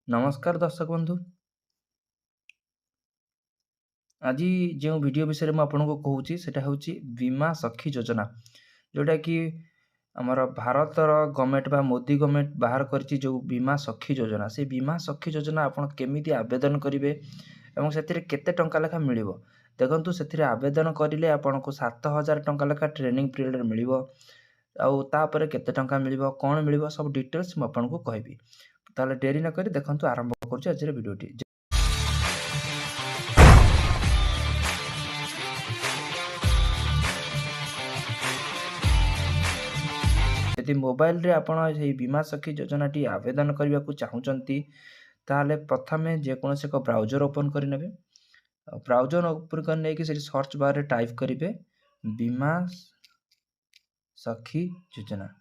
नमस्कार दर्शक बंधु। आज जो वीडियो विषय में आपको कहूँ सेटा हूँ बीमा सखी योजना, जोटा कि आमर भारतर गवर्नमेंट बा मोदी गवर्नमेंट बाहर कर जो बीमा सखी योजना, से बीमा सखी योजना आप केमी आवेदन करेंगे और से केते टंका लेखा मिल देखु से आवेदन करेंगे आपन को 7,000 टंका लेखा ट्रेनिंग पीरियड मिल आउे केते टंका मिल कौन मिल सब डिटेल्स मुझे आपको कहबी। ताले डेरी न करी देखंतु आरंभ करूँ आज वीडियोटी। यदि मोबाइल रे आपण ये बीमा सखी योजना टी आवेदन करने को चाहूँगी ताहले प्रथमे जेकोसी एक ब्राउजर ओपन करने। ब्राउजर ओपन करने की सर्च बार रे टाइप करेंगे बीमा सखी योजना।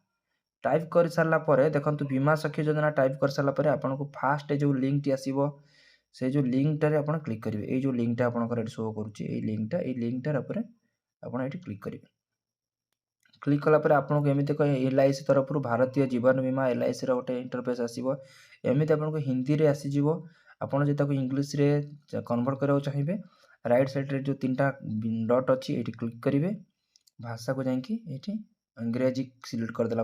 टाइप कर सारा पर देखो बीमा सखी योजना टाइप कर सारा पर आपको फास्ट जो लिंक टी आसीबो से जो लिंक टारे आप क्लिक करेंगे। ये जो लिंक आपको शो करुच्ची लिंकटार आप क्लिक करेंगे। क्लिक कलापर आपको एमती LIC तरफ भारतीय जीवन बीमा LIC रोटे इंटरफेस आसो। एमती आपको हिंदी रे आसीज आपड़ जो इंग्लीश रे कन्वर्ट करने चाहिए राइट साइड रे जो 3टा डॉट अच्छी ये क्लिक करेंगे। भाषा को जाकि ये अंग्रेजी सिलेक्ट करदेला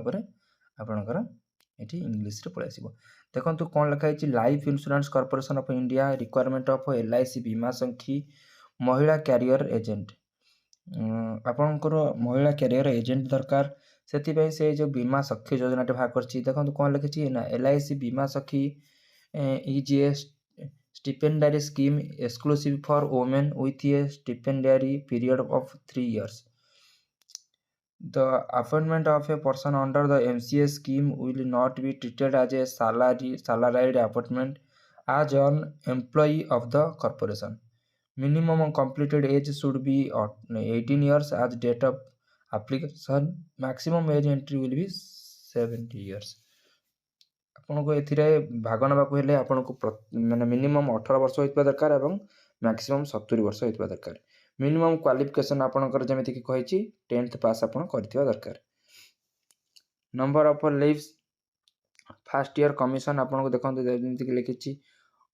आपणकर ये इंग्लीश रे पलि आसो। देखो कौन लिखाई life insurance corporation of India requirement of LIC Bima सखी महिला कैरियर एजेंट। आपणकर महिला कैरियर एजेंट दरकार से जो बीमा सखी योजना बाहर कर देखो कौन लिखी ना LIC Bima Sakhi is a stipendiary scheme exclusive for women with a stipendiary period of 3 years। The appointment of a person under the MCA scheme will not be treated as a salaried appointment as an employee of the corporation. Minimum completed age should be 18 years as date of application. Maximum age entry will be 70 years। आपको ए भाग ना आपको माने minimum 18 वर्ष होता दरकार और maximum 70 वर्ष होता दरकार। मिनिमम क्वालिफिकेशन आपनकर जमिति कि कहिछि 10th पास आपन करथिबा दरकार। Number of leaves first year commission आपनको देखंतु जमिति कि लिखिछि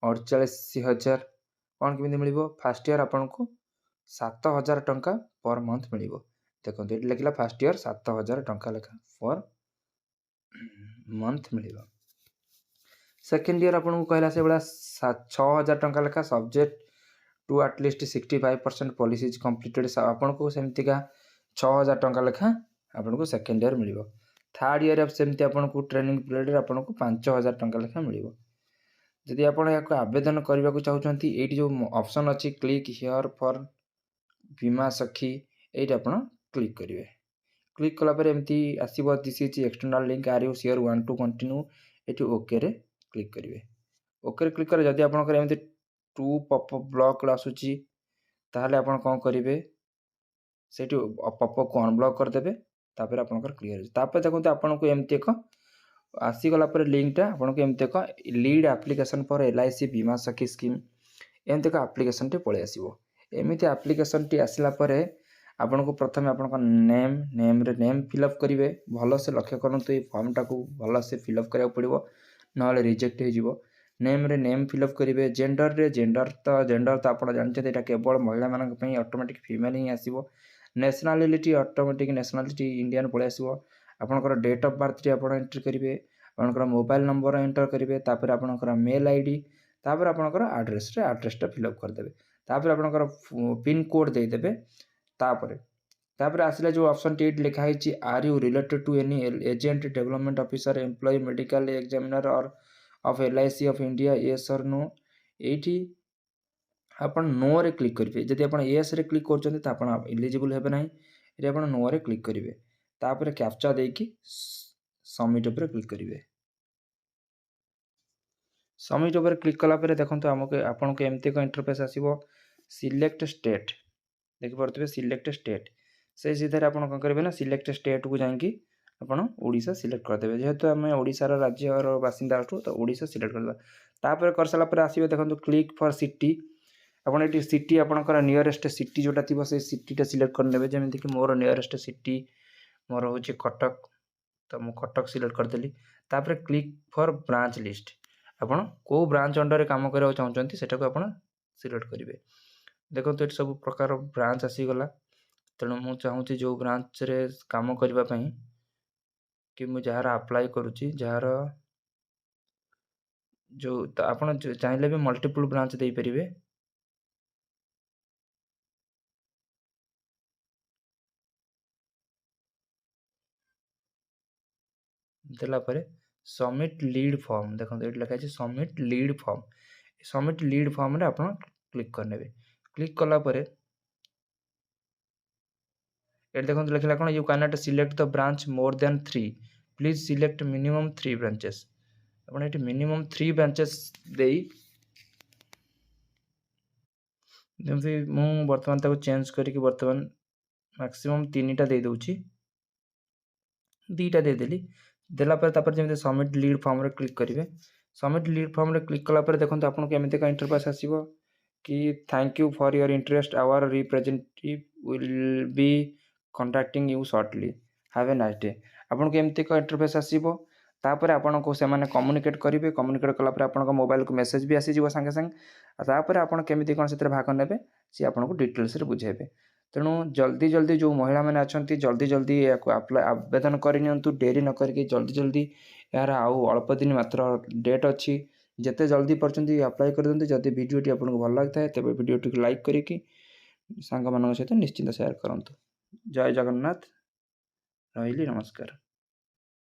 48,000 कौन केमी मिल फास्ट ईयर आपको 7,000 टंका पर मंथ मिल। देखो ये लिखला फास्ट ईयर 7,000 टंका लेखा पर मंथ मिल। सेकेंड ईयर आपको कहला से बड़ा 6,000 टंका लेखा subject to at least 65% policies completed आपको सेमतिका 6,000 टंका लेखा आपको सेकेंड ईयर मिल। थर्ड ईयर सेमती आपको ट्रेनिंग पीरियड आपको 5,000 टंका लेखा मिल। जदि आप आवेदन करने को चाहते ये जो ऑप्शन अच्छी क्लिक हियर फॉर बीमा सखी ये आप क्लिक करेंगे। क्लिक कलापर एमती आसो this is external link are you sure want to continue ये ओके रे क्लिक करेंगे। ओके रे क्लिक कर जदि आपंकर एमती 2 पॉपअप ब्लॉक आसूची ताहले आपण कौन करेंगे से पॉपअप को अनब्लॉक करदे तापर आपंकर क्लियर तापर देखो आपको एमती एक आसीगला लिंकटा आपको एमती एक lead application for LIC Bima सखी स्कीम एमती एक एप्लिकेशन टी पलि आसीबो। एमती एप्लिकेशन टी आसला परे आपको प्रथम आपन नेम रे नेम फिलअप करेंगे। भल से लक्ष्य करूँ ये फॉर्मटा को भल से फिलअप करा पड़ो ना रिजेक्ट हो। नेम रे नेम फिलअप करेंगे। जेंडर रे जेंडर तो आप जानते हैं केवल महिला मानी ऑटोमेटिक फीमेल ही आसो। नेशनलिटी ऑटोमेटिक नेशनलिटी इंडियन पलि आसो। आपनकर डेट ऑफ बर्थ टी आप एंट्री करेंगे। आपनकर मोबाइल नंबर एंटर करेंगे। तापर आपनकर मेल आईडी तापर आपनकर एड्रेसटा फिलअप करदे। तापर आपनकर पिन कोड देदेवे। तापर आसला जो ऑप्शन टी लिखाई are you related to any agent development officer employ medical examiner or of LIC of India yes or no ये आपन नो रे क्लिक करेंगे। जदि आप येस रे क्लिक कर इलिजिबल हेबे नहीं ये आप नो रे क्लिक करेंगे। तापर कैप्चा देकी सबमिट उपर क्लिक करेंगे। सबमिट उपर क्लिक कलापर देखो आपको एमती एक इंटरफेस आसो। सिलेक्ट स्टेट देखि पड़े सिलेक्ट स्टेट से सीधे आप करेंगे ना सिलेक्ट स्टेट को जाकि आपड़ ओडिशा सिलेक्ट करदे। जेहेतु आम ओडिशार राज्यर बासिंदा तो ओडिशा सिलेक्ट करदे। तापर कर सारा आसो देखो क्लिक फॉर सिटी आपड़ ये सिटी आपंकर नियरेस्ट सिटी जोटा थी से सिटीटा सिलेक्ट करदे। जमीन कि मोर नियरेस्ट सिटी मोर हूँ कटक तो मुझे कटक सिलेक्ट करदेली। तापर क्लिक फॉर ब्रांच लिस्ट ଆପଣ କେଉଁ ବ୍ରାଞ୍ଚ ଅଣ୍ଡରରେ କାମ କରିବାକୁ ଚାହୁଁଛନ୍ତି ସେଟାକୁ ଆପଣ ସିଲେକ୍ଟ କରିବେ। ଦେଖନ୍ତୁ ଏଠି ସବୁ ପ୍ରକାର ବ୍ରାଞ୍ଚ ଆସିଗଲା। ତେଣୁ ମୁଁ ଚାହୁଁଛି ଯେଉଁ ବ୍ରାଞ୍ଚରେ କାମ କରିବା ପାଇଁ କି ମୁଁ ଯାହାର ଆପ୍ଲାଏ କରୁଛି, ଯାହାର ଯେଉଁ ଆପଣ ଚାହିଁଲେ ବି ମଲ୍ଟିପୁଲ୍ ବ୍ରାଞ୍ଚ ଦେଇପାରିବେ। ଦେଲା ପରେ ସବମିଟ୍ ଲିଡ୍ ଫର୍ମ, ଦେଖନ୍ତୁ ଏଠି ଲେଖା ଅଛି submit lead form. Submit lead ଫର୍ମରେ ଆପଣ କ୍ଲିକ୍ କରିନେବେ। କ୍ଲିକ୍ କଲା ପରେ ଏଠି ଦେଖନ୍ତୁ ଲେଖିଲା କ'ଣ, you can not select the branch more than 3, please select minimum 3 branches. ଆପଣ ଏଠି ମିନିମମ୍ 3 ବ୍ରାଞ୍ଚେସ୍ ଦେଇ, ଯେମିତି ମୁଁ ବର୍ତ୍ତମାନ ତାକୁ ଚେଞ୍ଜ କରିକି ବର୍ତ୍ତମାନ ମ୍ୟାକ୍ସିମମ୍ 3ଟା ଦେଇଦେଉଛି, 2ଟା ଦେଇଦେଲି। ଦେଲା ପରେ ତାପରେ ଯେମିତି ସବମିଟ୍ ଲିଡ୍ ଫର୍ମରେ କ୍ଲିକ୍ କରିବେ। ସବମିଟ୍ ଲିଡ୍ ଫର୍ମରେ କ୍ଲିକ୍ କଲା ପରେ ଦେଖନ୍ତୁ ଆପଣଙ୍କୁ ଏମିତିକା ଇଣ୍ଟରଫେସ୍ ଆସିବ କି thank you for your interest, our representative will be contacting you shortly, have a nice day. ଆପଣଙ୍କୁ ଏମିତିକା ଇଣ୍ଟରଫେସ୍ ଆସିବ। ତାପରେ ଆପଣଙ୍କୁ ସେମାନେ କମ୍ୟୁନିକେଟ୍ କରିବେ। କମ୍ୟୁନିକେଟ୍ କଲା ପରେ ଆପଣଙ୍କ ମୋବାଇଲକୁ ମେସେଜ୍ ବି ଆସିଯିବ ସାଙ୍ଗେ ସାଙ୍ଗେ। ତାପରେ ଆପଣ କେମିତି କ'ଣ ସେଥିରେ ଭାଗ ନେବେ ସିଏ ଆପଣଙ୍କୁ ଡିଟେଲ୍ସରେ ବୁଝାଇବେ। ତେଣୁ ଜଲ୍ଦି ଯେଉଁ ମହିଳାମାନେ ଅଛନ୍ତି ଜଲ୍ଦି ଏହାକୁ ଆବେଦନ କରିନିଅନ୍ତୁ। ଡେରି ନ କରିକି ଜଲ୍ଦି ଏହାର ଆଉ ଅଳ୍ପ ଦିନ ମାତ୍ର ଡେଟ୍ ଅଛି। ଯେତେ ଜଲ୍ଦି ପାରୁଛନ୍ତି ଆପ୍ଲାଏ କରିଦିଅନ୍ତୁ। ଯଦି ଭିଡ଼ିଓଟି ଆପଣଙ୍କୁ ଭଲ ଲାଗିଥାଏ ତେବେ ଭିଡ଼ିଓଟିକୁ ଲାଇକ୍ କରିକି ସାଙ୍ଗମାନଙ୍କ ସହିତ ନିଶ୍ଚିନ୍ତ ସେୟାର କରନ୍ତୁ। ଜୟ ଜଗନ୍ନାଥ, ରହିଲି, ନମସ୍କାର।